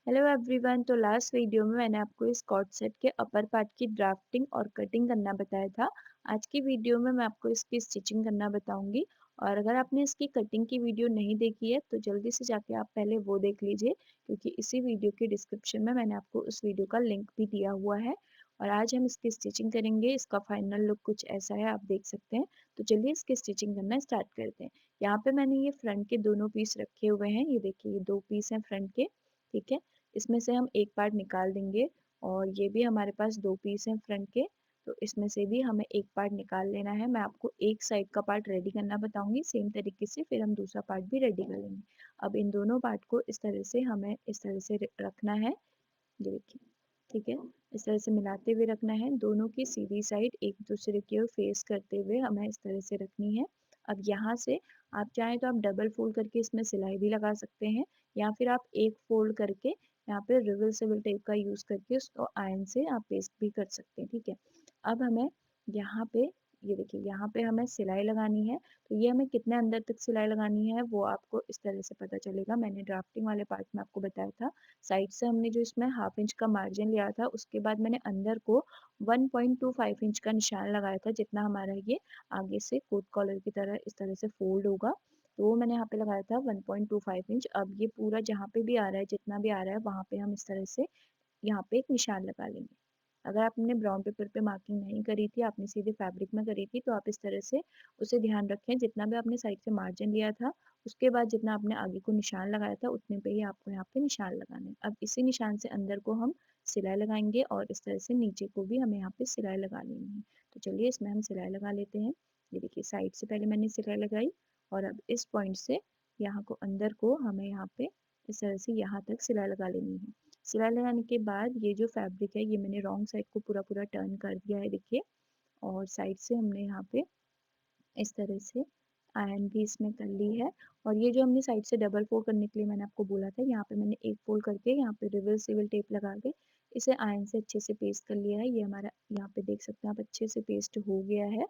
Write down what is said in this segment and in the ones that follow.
Hello everyone. तो last video में मैंने आपको इस कॉर्ड सेट के अपर पार्ट की ड्राफ्टिंग और कटिंग करना बताया था। आज की वीडियो में मैं आपको इसकी स्टिचिंग करना बताऊंगी। और अगर आपने इसकी कटिंग की वीडियो नहीं देखी है तो जल्दी से जाके आप पहले वो देख लीजिए, क्योंकि इसी वीडियो के डिस्क्रिप्शन में मैंने आपको उस वीडियो का लिंक भी दिया हुआ है। और आज हम इसकी स्टिचिंग करेंगे। इसका फाइनल लुक कुछ ऐसा है, आप देख सकते हैं। तो चलिए इसकी स्टिचिंग करना स्टार्ट करते हैं। यहाँ पे मैंने ये फ्रंट के दोनों पीस रखे हुए हैं। ये देखिए, ये दो पीस हैं फ्रंट के। ठीक है, इसमें से हम एक पार्ट निकाल देंगे। और ये भी हमारे पास दो पीस हैं फ्रंट के, तो इसमें से भी हमें एक पार्ट निकाल लेना है। मैं आपको एक साइड का पार्ट रेडी करना बताऊंगी, सेम तरीके से फिर हम दूसरा पार्ट भी रेडी कर लेंगे। अब इन दोनों पार्ट को इस तरह से हमें इस तरह से रखना है। ये देखिए, ठीक है। इस तरह से मिलाते हुए रखना है। दोनों की सीधी साइड एक दूसरे की ओर फेस करते हुए हमें इस तरह से रखनी है। अब यहाँ से आप चाहें तो आप डबल फोल्ड करके इसमें सिलाई भी लगा सकते हैं, या फिर आप एक फोल्ड करके यहाँ पे रिवर्सिबल टेप का यूज करके उसको आयरन से आप पेस्ट भी कर सकते हैं। ठीक है, अब हमें यहाँ पे, ये देखिए, यहाँ पे हमें सिलाई लगानी है। तो ये हमें कितने अंदर तक सिलाई लगानी है वो आपको इस तरह से पता चलेगा। मैंने ड्राफ्टिंग वाले पार्ट में आपको बताया था। साइड से हमने जो इसमें हाफ इंच का मार्जिन लिया था, उसके बाद मैंने अंदर को 1.25 इंच का निशान लगाया था, जितना हमारा ये आगे से कोट कॉलर की तरह इस तरह से फोल्ड होगा। तो वो मैंने यहाँ पे लगाया था 1.25 इंच। अब ये पूरा जहाँ पे भी आ रहा है, जितना भी आ रहा है, वहां पे हम इस तरह से यहाँ पे एक निशान लगा लेंगे। अगर आपने ब्राउन पेपर पे मार्किंग नहीं करी थी, आपने सीधे फैब्रिक में करी थी, तो आप इस तरह से उसे ध्यान रखें। जितना भी आपने साइड से मार्जिन लिया था, उसके बाद जितना आपने आगे को निशान लगाया था, उतने पे ही आपको यहाँ पे निशान लगाना है। अब इसी निशान से अंदर को हम सिलाई लगाएंगे और इस तरह से नीचे को भी हमें यहाँ पे सिलाई लगा लेनी है। तो चलिए इसमें हम सिलाई लगा लेते हैं। ये देखिए, साइड से पहले मैंने सिलाई लगाई और अब इस पॉइंट से यहाँ को अंदर को हमें यहाँ पे इस तरह से यहाँ तक सिलाई लगा लेनी है। सिलाई लगाने के बाद ये जो फैब्रिक है, ये मैंने रॉन्ग साइड को पूरा पूरा टर्न कर दिया है, देखिए। और साइड से हमने यहाँ पे इस तरह से आयरन भी इसमें कर ली है। और ये जो हमने साइड से डबल फोल्ड करने के लिए मैंने आपको बोला था, यहाँ पे मैंने एक फोल्ड करके यहाँ पे रिवर्सिबल टेप लगा के इसे आयरन से अच्छे से पेस्ट कर लिया है। ये हमारा यहाँ पे देख सकते हैं आप, अच्छे से पेस्ट हो गया है।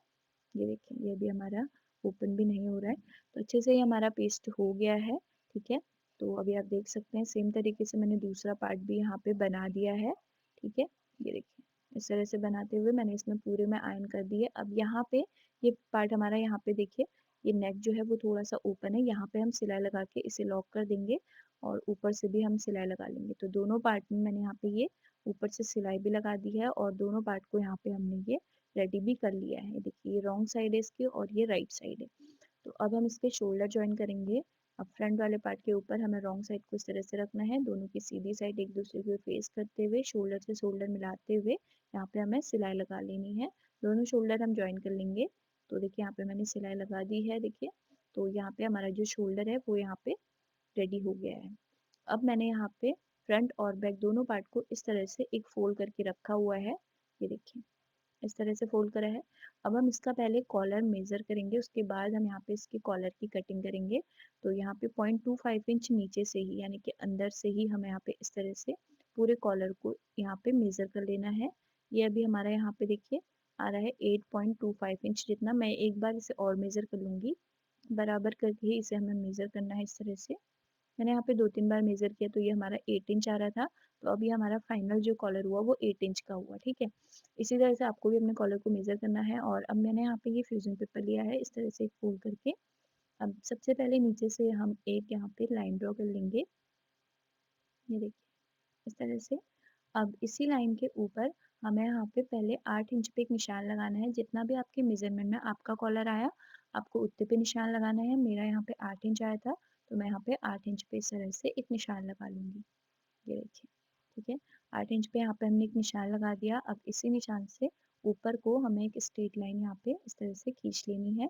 ये देखिए, ये भी हमारा ओपन भी नहीं हो रहा है। तो अच्छे से ये हमारा पेस्ट हो गया है। ठीक है, तो अभी आप देख सकते हैं सेम तरीके से मैंने दूसरा पार्ट भी यहाँ पे बना दिया है। ठीक है, ये देखिए, इस तरह से बनाते हुए मैंने इसमें पूरे में आयरन कर दी है। अब यहाँ पे ये पार्ट हमारा, यहाँ पे देखिए, ये नेक जो है वो थोड़ा सा ओपन है। यहाँ पे हम सिलाई लगा के इसे लॉक कर देंगे और ऊपर से भी हम सिलाई लगा लेंगे। तो दोनों पार्ट में मैंने यहाँ पे ये ऊपर से सिलाई भी लगा दी है और दोनों पार्ट को यहाँ पे हमने ये रेडी भी कर लिया है। देखिए, ये रॉन्ग साइड है इसकी और ये राइट साइड है। तो अब हम इसके शोल्डर ज्वाइन करेंगे। अब फ्रंट वाले पार्ट के ऊपर हमें रॉन्ग साइड को इस तरह से रखना है। दोनों की सीधी साइड एक दूसरे को फेस करते हुए शोल्डर से शोल्डर मिलाते हुए यहाँ पे हमें सिलाई लगा लेनी है। दोनों शोल्डर हम ज्वाइन कर लेंगे। तो देखिए, यहाँ पे मैंने सिलाई लगा दी है, देखिए। तो यहाँ पे हमारा जो शोल्डर है वो यहाँ पे रेडी हो गया है। अब मैंने यहाँ पे फ्रंट और बैक दोनों पार्ट को इस तरह से एक फोल्ड करके रखा हुआ है। ये देखिए, इस तरह से फोल्ड करा है। अब हम इसका पहले कॉलर मेजर करेंगे, उसके बाद हम यहाँ पे इसकी कॉलर की कटिंग करेंगे। तो यहाँ पे 0.25 इंच नीचे से ही, यानी कि अंदर से ही हमें यहाँ पे इस तरह से पूरे कॉलर को यहाँ पे मेजर कर लेना है। ये अभी हमारा यहाँ पे देखिए आ रहा है 8.25 इंच जितना। मैं एक बार इसे और मेजर कर लूंगी, बराबर करके ही इसे हमें मेजर करना है इस तरह से। मैंने यहाँ पे 2-3 बार मेजर किया तो ये हमारा 8 इंच आ रहा था। तो अभी हमारा फाइनल जो कॉलर हुआ वो 8 इंच का हुआ। ठीक है, इसी तरह से आपको भी अपने कॉलर को मेजर करना है। और अब मैंने यहाँ पे ये फ्यूजन पेपर लिया है, इस तरह से एक फोल्ड करके। अब सबसे पहले नीचे से हम एक यहाँ पे लाइन ड्रॉ कर लेंगे। ये देखिए, इस तरह से। अब इसी लाइन के ऊपर हमें यहाँ पे पहले 8 इंच पे एक निशान लगाना है। जितना भी आपके मेजरमेंट में आपका कॉलर आया, आपको उतने पे निशान लगाना है। मेरा यहाँ पे 8 इंच आया था, तो मैं यहाँ पे 8 इंच पे इस तरह से एक निशान लगा लूंगी। ये देखिए, ठीक है। 8 इंच पे यहाँ पे हमने एक निशान लगा दिया। अब इसी निशान से ऊपर को हमें एक स्ट्रेट लाइन यहाँ पे इस तरह से खींच लेनी है।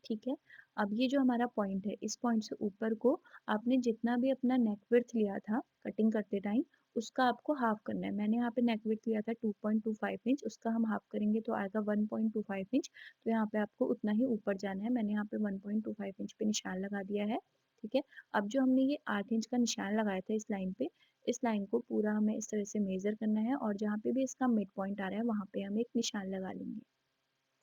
ठीक है, अब ये जो हमारा पॉइंट है, इस पॉइंट से ऊपर को आपने जितना भी अपना नेक विड्थ लिया था कटिंग करते टाइम, उसका आपको हाफ करना है। मैंने यहाँ पे नेक विड्थ लिया था 2.25 इंच, उसका हम हाफ करेंगे तो आएगा 1.25 इंच। तो यहाँ पे आपको उतना ही ऊपर जाना है। मैंने यहाँ पे 1.25 इंच पे निशान लगा दिया है। ठीक है, अब जो हमने ये 8 इंच का निशान लगाया था इस लाइन पे, इस लाइन को पूरा हमें इस तरह से मेजर करना है और जहाँ पे भी इसका मिड पॉइंट आ रहा है वहाँ पे हम एक निशान लगा लेंगे।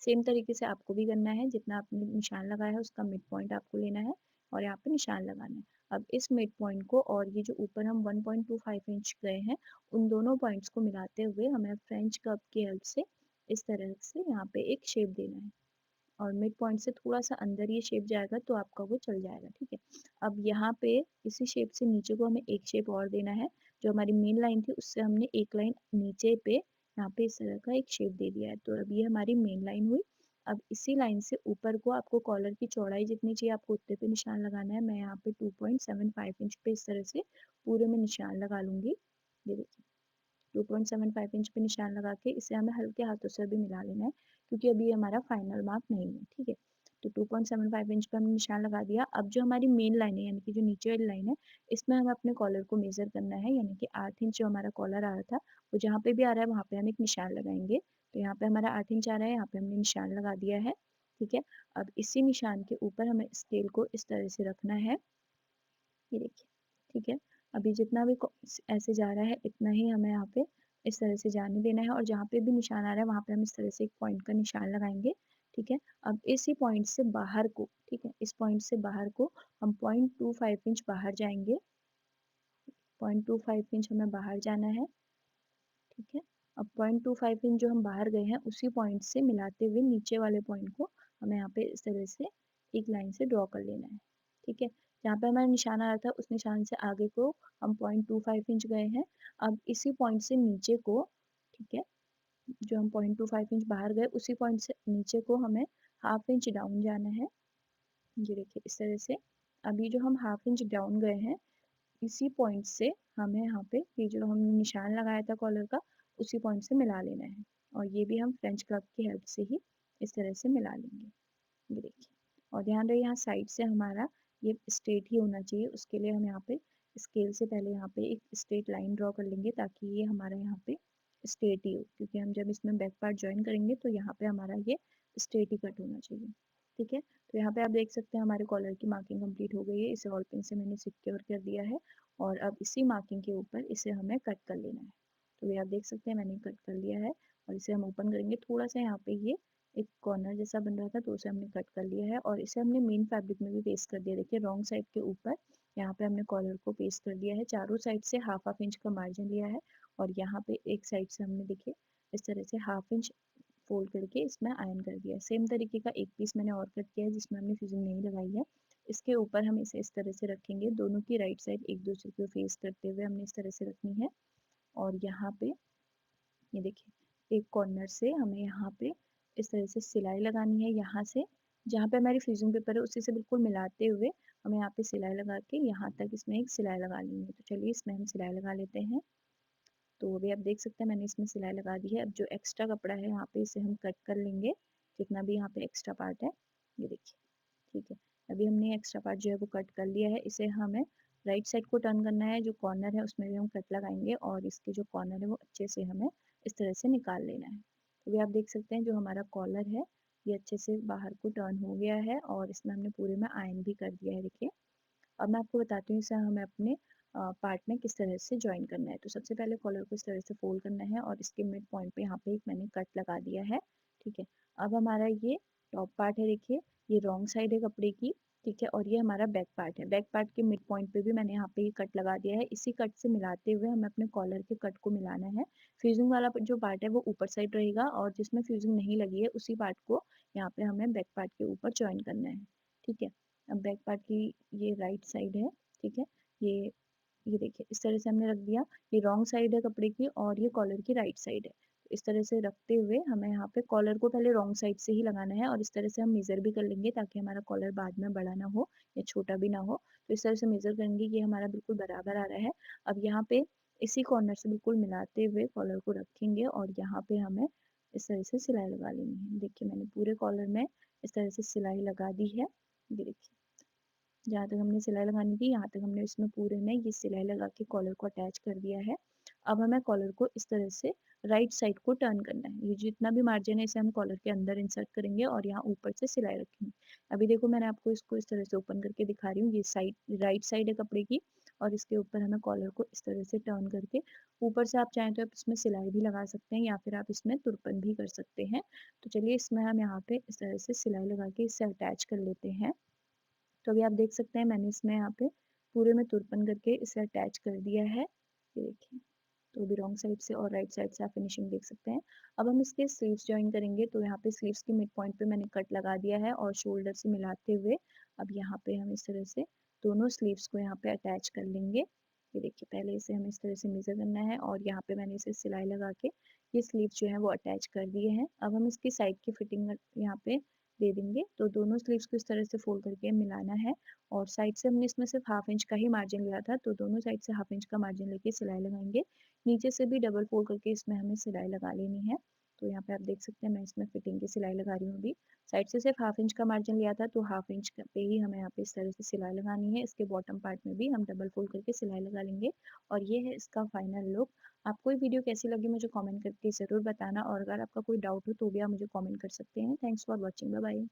सेम तरीके से आपको भी करना है। जितना आपने निशान लगाया है उसका मिड पॉइंट आपको लेना है और यहाँ पे निशान लगाना है। अब इस मिड पॉइंट को और ये जो ऊपर हम 1.25 इंच गए हैं, उन दोनों पॉइंट्स को मिलाते हुए हमें फ्रेंच कर्व की हेल्प से इस तरह से यहाँ पे एक शेप देना है। और मिड पॉइंट से थोड़ा-सा अंदर ये शेप जाएगा तो आपका वो चल जाएगा, ठीक है। अब यहाँ पे इसी शेप से नीचे को हमें एक शेप और देना है, जो हमारी मेन लाइन थी उससे हमने एक लाइन नीचे पे यहाँ पे इस तरह का एक शेप दे दिया है। तो अब ये हमारी मेन लाइन हुई। अब इसी लाइन से ऊपर को आपको कॉलर की चौड़ाई जितनी चाहिए आपको उतने पे निशान लगाना है। मैं यहाँ पे 2.75 इंच पे इस तरह से पूरे में निशान लगा लूँगी। ये देखिए। 2.75 इंच पे निशान लगा के इसे हमें हल्के हाथों से भी मिला लेना है, क्योंकि अभी ये हमारा फाइनल मार्क नहीं है, ठीक है। तो 2.75 इंच पे हमने निशान लगा दिया। अब जो हमारी मेन लाइन है यानी कि जो नीचे वाली लाइन है, इसमें हमें अपने कॉलर को मेजर करना है, यानी कि 8 इंच जो हमारा कॉलर आ रहा था वो जहाँ पे भी आ रहा है वहाँ पे हम एक निशान लगाएंगे। तो यहाँ पे हमारा 8 इंच आ रहा है, यहाँ पे हमने निशान लगा दिया है, ठीक है। अब इसी निशान के ऊपर हमें स्केल को इस तरह से रखना है, ये देखिए, ठीक है। अभी जितना भी ऐसे जा रहा है इतना ही हमें यहाँ पे इस तरह से जाने देना है, और जहाँ पे भी निशान आ रहा है वहाँ पे हम इस तरह से एक पॉइंट का निशान लगाएंगे, ठीक है। अब इसी पॉइंट से बाहर को, ठीक है, इस पॉइंट से बाहर को हम 0.25 इंच बाहर जाएंगे। 0.25 इंच हमें बाहर जाना है, ठीक है। अब 0.25 इंच जो हम बाहर गए हैं उसी पॉइंट से मिलाते हुए नीचे वाले पॉइंट को हमें यहाँ पे इस तरह से एक लाइन से ड्रॉ कर लेना है, ठीक है। जहाँ पे हमारा निशान आ रहा था उस निशान से आगे को हम 0.25 इंच गए हैं। अब इसी पॉइंट से नीचे को, ठीक है, जो हम 0.25 इंच बाहर गए उसी पॉइंट से नीचे को हमें हाफ इंच डाउन जाना है, ये देखिए इस तरह से। अभी जो हम हाफ इंच डाउन गए हैं इसी पॉइंट से हमें यहाँ पे ये जो हमने निशान लगाया था कॉलर का उसी पॉइंट से मिला लेना है, और ये भी हम फ्रेंच क्लब की हेल्प से ही इस तरह से मिला लेंगे, ये देखिए। और ध्यान रहे यहाँ साइड से हमारा ये स्ट्रेट ही होना चाहिए, उसके लिए हम यहाँ पे स्केल से पहले यहाँ पे एक स्ट्रेट लाइन ड्रॉ कर लेंगे ताकि ये हमारा यहाँ पे स्ट्रेट ही हो, क्योंकि हम जब इसमें बैक पार्ट ज्वाइन करेंगे तो यहाँ पे हमारा ये स्ट्रेट ही कट होना चाहिए, ठीक है। तो यहाँ पे आप देख सकते हैं हमारे कॉलर की मार्किंग कंप्लीट हो गई है, इसे ऑल पिन से मैंने सिक्योर कर दिया है, और अब इसी मार्किंग के ऊपर इसे हमें कट कर लेना है। तो ये आप देख सकते हैं मैंने कट कर लिया है, और इसे हम ओपन करेंगे। थोड़ा सा यहाँ पे ये एक कॉर्नर जैसा बन रहा था तो उसे हमने कट कर लिया है, और इसे हमने मेन फैब्रिक में भी पेस्ट कर दिया। देखिए रॉन्ग साइड के ऊपर यहाँ पे हमने कॉलर को पेस्ट कर दिया है, चारों साइड से हाफ हाफ इंच का मार्जिन लिया है, और यहाँ पे एक साइड से हमने देखिए इस तरह से हाफ इंच फोल्ड करके इसमें आयन कर दिया है। सेम तरीके का एक पीस मैंने और कट किया है जिसमें हमने फिजिंग नहीं लगाई है। इसके ऊपर हम इसे इस तरह से रखेंगे, दोनों की राइट साइड एक दूसरे को फेस करते हुए हमने इस तरह से रखनी है। और यहाँ पे ये देखिए एक कॉर्नर से हमें यहाँ पे इस तरह से सिलाई लगानी है, यहाँ से जहाँ पे हमारी फ्यूजिंग पेपर है उसी से बिल्कुल मिलाते हुए हमें यहाँ पे सिलाई लगा के यहाँ तक इसमें एक सिलाई लगा लेंगे। तो चलिए इसमें हम सिलाई लगा लेते हैं। तो अभी आप देख सकते हैं मैंने इसमें सिलाई लगा दी है। अब जो एक्स्ट्रा कपड़ा है यहाँ पे इसे हम कट कर लेंगे, जितना भी यहाँ पे एक्स्ट्रा पार्ट है, ये देखिए, ठीक है। अभी हमने एक्स्ट्रा पार्ट जो है वो कट कर लिया है, इसे हमें राइट साइड को टर्न करना है, जो कॉर्नर है उसमें भी हम कट लगाएंगे, और इसके जो कॉर्नर है वो अच्छे से हमें इस तरह से निकाल लेना है। तो अभी आप देख सकते हैं जो हमारा कॉलर है ये अच्छे से बाहर को टर्न हो गया है, और इसमें हमने पूरे में आयन भी कर दिया है, देखिए। अब मैं आपको बताती हूँ इसे हमें अपने पार्ट में किस तरह से ज्वाइन करना है। तो सबसे पहले कॉलर को इस तरह से फोल्ड करना है, और इसके मिड पॉइंट पे यहाँ पे एक मैंने कट लगा दिया है, ठीक है। अब हमारा ये टॉप पार्ट है, देखिए ये रॉन्ग साइड है कपड़े की, ठीक है, और ये हमारा बैक पार्ट है। बैक पार्ट के मिड पॉइंट पे भी मैंने यहाँ पे ये कट लगा दिया है। इसी कट से मिलाते हुए हमें अपने कॉलर के कट को मिलाना है। फ्यूजिंग वाला जो पार्ट है वो ऊपर साइड रहेगा, और जिसमें फ्यूजिंग नहीं लगी है उसी पार्ट को यहाँ पे हमें बैक पार्ट के ऊपर ज्वाइन करना है, ठीक है। अब बैक पार्ट की ये राइट साइड है, ठीक है, ये देखिए इस तरह से हमने रख दिया। ये रॉन्ग साइड है कपड़े की और ये कॉलर की राइट साइड है। तो इस तरह से रखते हुए हमें यहाँ पे कॉलर को पहले रॉन्ग साइड से ही लगाना है, और इस तरह से हम मेज़र भी कर लेंगे ताकि हमारा कॉलर बाद में बड़ा ना हो या छोटा भी ना हो। तो इस तरह से मेज़र करेंगे कि हमारा बिल्कुल बराबर आ रहा है। अब यहाँ पे इसी कॉर्नर से बिल्कुल मिलाते हुए कॉलर को रखेंगे, और यहाँ पे हमें इस तरह से सिलाई लगा लेनी है। देखिए मैंने पूरे कॉलर में इस तरह से सिलाई लगा दी है, ये देखिए। जहाँ तक हमने सिलाई लगानी थी यहाँ तक हमने इसमें पूरे में ये सिलाई लगा के कॉलर को अटैच कर दिया है। अब हमें कॉलर को इस तरह से राइट साइड को टर्न करना है। ये जितना भी मार्जिन है इसे हम कॉलर के अंदर इंसर्ट करेंगे और यहाँ ऊपर से सिलाई रखेंगे। अभी देखो मैंने आपको इसको इस तरह से ओपन करके दिखा रही हूँ। ये साइड राइट साइड है कपड़े की, और इसके ऊपर हमें कॉलर को इस तरह से टर्न करके ऊपर से आप चाहें तो आप इसमें सिलाई भी लगा सकते हैं, या फिर आप इसमें तुरपन भी कर सकते हैं। तो चलिए इसमें हम यहाँ पे इस तरह से सिलाई लगा के इसे अटैच कर लेते हैं। तो अभी आप देख सकते हैं मैंने इसमें यहाँ पे पूरे में तुरपन करके इसे अटैच कर दिया है। ये देखिए, तो भी रॉन्ग साइड से और राइट साइड से आप फिनिशिंग देख सकते हैं। अब हम इसके स्लीव्स जॉइन करेंगे, तो यहाँ पे स्लीव्स के मिड पॉइंट पे मैंने कट लगा दिया है और शोल्डर से मिलाते हुए अब यहाँ पे हम इस तरह से दोनों स्लीव्स को यहाँ पे अटैच कर लेंगे। ये देखिए, पहले इसे हमें इस तरह से मेज़र करना है और यहाँ पे मैंने इसे सिलाई लगा के ये स्लीव्स जो हैं वो अटैच कर दिए हैं। अब हम इसकी साइड की फिटिंग यहाँ पे दे देंगे, तो दोनों स्लीव्स को इस तरह से फोल्ड करके मिलाना है और साइड से हमने इसमें सिर्फ हाफ इंच का ही मार्जिन लिया था, तो दोनों साइड से हाफ इंच का मार्जिन लेके सिलाई लगाएंगे। नीचे से भी डबल फोल्ड करके इसमें हमें सिलाई लगा लेनी है। तो यहाँ पे आप देख सकते हैं मैं इसमें फिटिंग की सिलाई लगा रही हूँ अभी। साइड से सिर्फ हाफ इंच का मार्जिन लिया था, तो हाफ इंच पे ही हमें यहाँ पे इस तरह से सिलाई लगानी है। इसके बॉटम पार्ट में भी हम डबल फोल्ड करके सिलाई लगा लेंगे और ये है इसका फाइनल लुक। आपको ये वीडियो कैसी लगी मुझे कमेंट करके ज़रूर बताना और अगर आपका कोई डाउट हो तो भी आप मुझे कमेंट कर सकते हैं। Thanks for watching, bye bye.